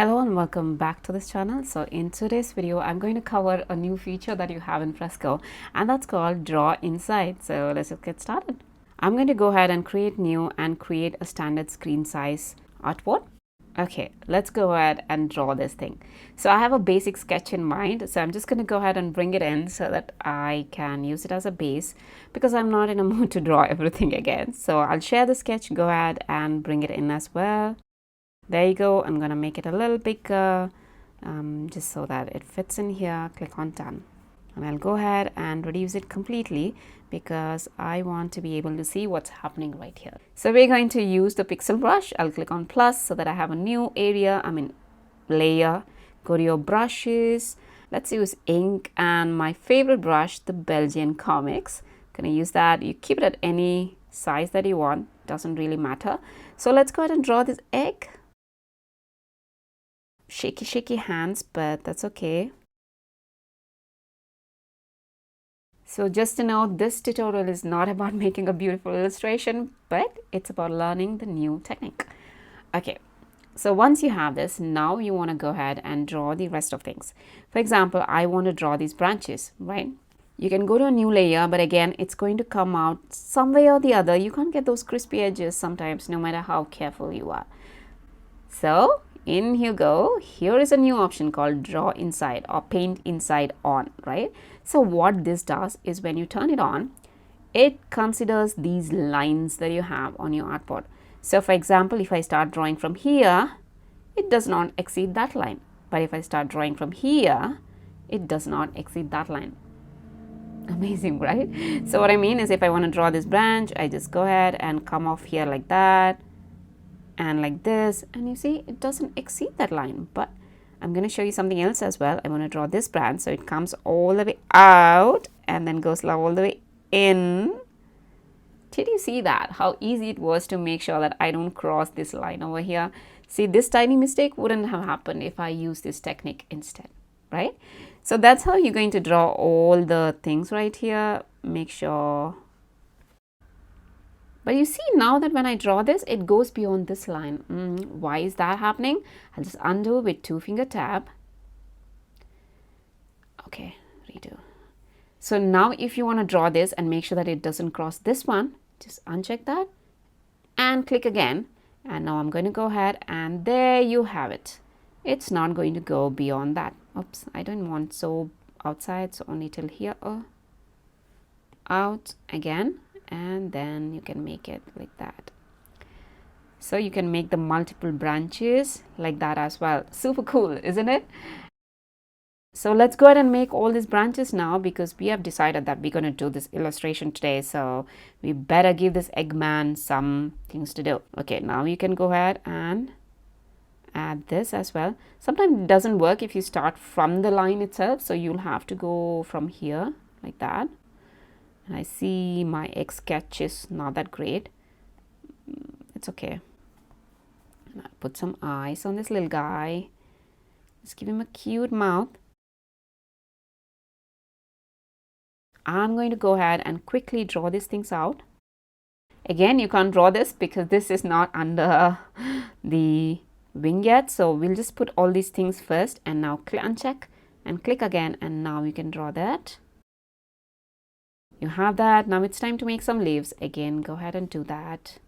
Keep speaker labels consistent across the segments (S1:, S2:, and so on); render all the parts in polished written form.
S1: Hello and welcome back to this channel. So in today's video, I'm going to cover a new feature that you have in Fresco, and that's called Draw Inside. So let's just get started. I'm going to go ahead and create new and create a standard screen size artboard. Okay, let's go ahead and draw this thing. So I have a basic sketch in mind. So I'm just going to go ahead and bring it in so that I can use it as a base because I'm not in a mood to draw everything again. So I'll share the sketch, go ahead and bring it in as well. There you go. I'm going to make it a little bigger just so that it fits in here. Click on done. And I'll go ahead and reduce it completely because I want to be able to see what's happening right here. So we're going to use the pixel brush. I'll click on plus so that I have a new layer. Go to your brushes. Let's use ink and my favorite brush, the Belgian Comics. Gonna use that. You keep it at any size that you want. Doesn't really matter. So let's go ahead and draw this egg. Shaky hands, but that's okay. So just to know, this tutorial is not about making a beautiful illustration, but it's about learning the new technique. Okay, so once you have this, now you want to go ahead and draw the rest of things. For example, I want to draw these branches, right? You can go to a new layer, but again, it's going to come out some way or the other. You can't get those crispy edges sometimes, no matter how careful you are. So in you go. Here is a new option called Draw Inside or Paint Inside On, right? So what this does is when you turn it on, it considers these lines that you have on your artboard. So for example, if I start drawing from here, it does not exceed that line. But if I start drawing from here, it does not exceed that line. Amazing, right? So what I mean is if I want to draw this branch, I just go ahead and come off here like that. And like this, and you see it doesn't exceed that line. But I'm going to show you something else as well. I want to draw this branch so it comes all the way out and then goes all the way in. Did you see that? How easy it was to make sure that I don't cross this line over here. See, this tiny mistake wouldn't have happened if I used this technique instead, right? So that's how you're going to draw all the things right here. Make sure. But you see now that when I draw this, it goes beyond this line. Why is that happening? I'll just undo with 2-finger tab. Okay, redo. So now if you want to draw this and make sure that it doesn't cross this one, just uncheck that and click again. And now I'm going to go ahead and there you have it. It's not going to go beyond that. Oops, I don't want so outside, so only till here. Out again. And then you can make it like that. So you can make the multiple branches like that as well. Super cool, isn't it? So let's go ahead and make all these branches now because we have decided that we're going to do this illustration today. So we better give this Eggman some things to do. Okay, now you can go ahead and add this as well. Sometimes it doesn't work if you start from the line itself. So you'll have to go from here like that. I see my egg sketch is not that great. It's okay. And I'll put some eyes on this little guy. Let's give him a cute mouth. I'm going to go ahead and quickly draw these things out. Again, you can't draw this because this is not under the wing yet. So we'll just put all these things first and now uncheck and click again. And now you can draw that. You have that. Now it's time to make some leaves. Again, go ahead and do that.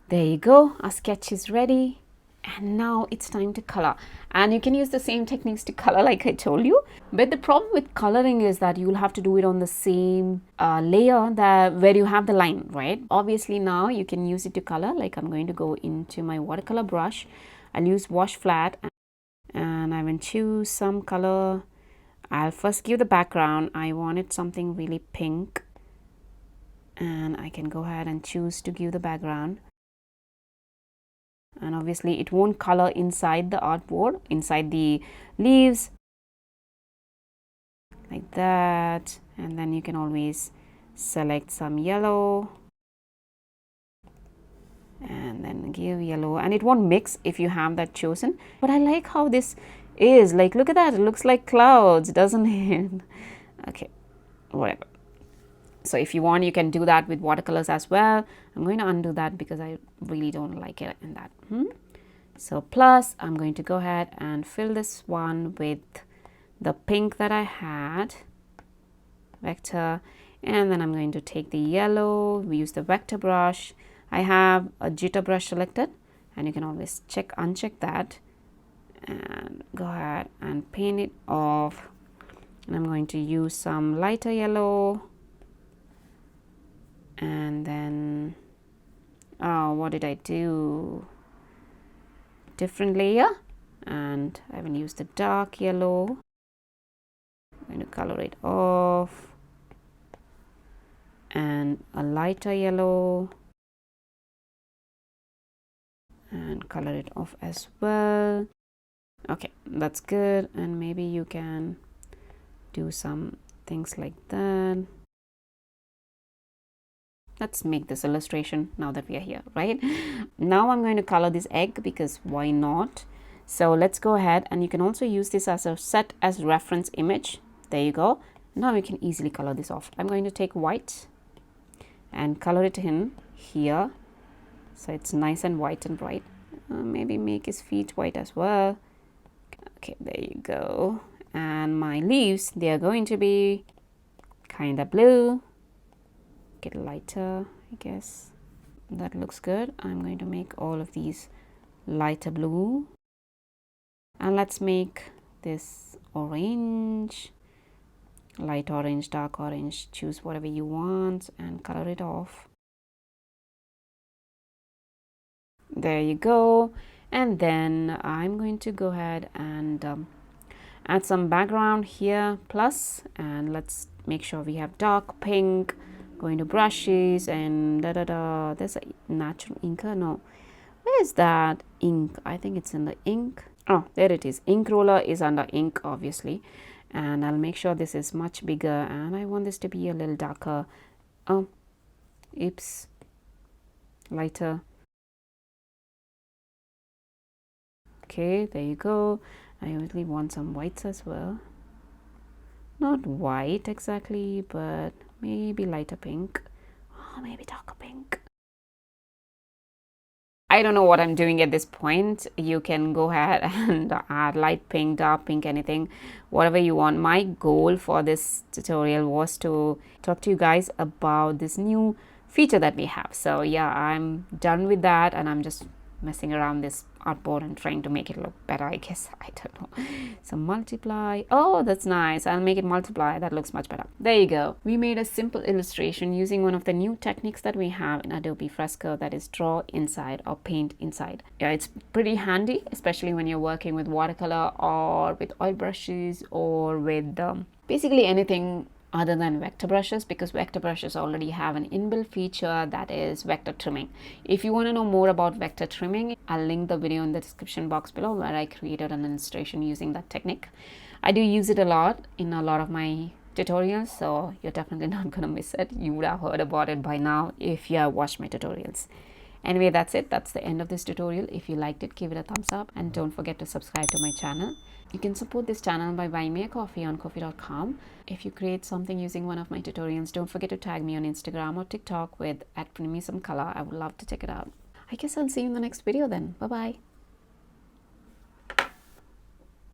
S1: There you go. Our sketch is ready. And now it's time to color. And you can use the same techniques to color like I told you. But the problem with coloring is that you'll have to do it on the same layer where you have the line, right? Obviously now you can use it to color. Like I'm going to go into my watercolor brush. I'll use wash flat. And I will choose some color. I'll first give the background. I wanted something really pink. And I can go ahead and choose to give the background. And obviously it won't color inside the artboard, inside the leaves. Like that. And then you can always select some yellow. And then give yellow, and it won't mix if you have that chosen. But I like how this is. Like, look at that. It looks like clouds, doesn't it? Okay, whatever. So if you want, you can do that with watercolors as well. I'm going to undo that because I really don't like it in that. So plus, I'm going to go ahead and fill this one with the pink that I had, vector, and then I'm going to take the yellow. We use the vector brush. I have a jitter brush selected, and you can always uncheck that, and go ahead and paint it off. And I'm going to use some lighter yellow, and then what did I do? Different layer, and I haven't used the dark yellow. I'm going to color it off, and a lighter yellow, and color it off as well. Okay, that's good. And maybe you can do some things like that. Let's make this illustration now that we are here, right? Now I'm going to color this egg because why not? So let's go ahead, and you can also use this as a set as reference image. There you go. Now we can easily color this off. I'm going to take white and color it in here, so it's nice and white and bright. Maybe make his feet white as well. Okay, there you go. And my leaves, they are going to be kind of blue. Get lighter, I guess. That looks good. I'm going to make all of these lighter blue, and let's make this orange, light orange, dark orange. Choose whatever you want and color it off. There you go. And then I'm going to go ahead and add some background here, plus, and let's make sure we have dark pink. Going to brushes and there's a natural inker. No, where is that ink? I think it's in the ink. Oh, there it is. Ink roller is under ink, obviously, and I'll make sure this is much bigger, and I want this to be a little darker. Oh, oops, lighter. Okay, there you go. I really want some whites as well. Not white exactly, but maybe lighter pink. Oh, maybe darker pink. I don't know what I'm doing at this point. You can go ahead and add light pink, dark pink, anything, whatever you want. My goal for this tutorial was to talk to you guys about this new feature that we have. So yeah, I'm done with that, and I'm just messing around this artboard and trying to make it look better, I guess. I don't know. So multiply. Oh, that's nice. I'll make it multiply. That looks much better. There you go. We made a simple illustration using one of the new techniques that we have in Adobe Fresco, that is draw inside or paint inside. Yeah, it's pretty handy, especially when you're working with watercolor or with oil brushes or with basically anything other than vector brushes, because vector brushes already have an inbuilt feature that is vector trimming. If you want to know more about vector trimming, I'll link the video in the description box below where I created an illustration using that technique. I do use it a lot in a lot of my tutorials, so you're definitely not going to miss it. You would have heard about it by now if you have watched my tutorials. Anyway, that's it. That's the end of this tutorial. If you liked it, give it a thumbs up, and don't forget to subscribe to my channel. You can support this channel by buying me a coffee on ko-fi.com. If you create something using one of my tutorials, don't forget to tag me on Instagram or TikTok with @bringmesomecolor. I would love to check it out. I guess I'll see you in the next video then. Bye bye.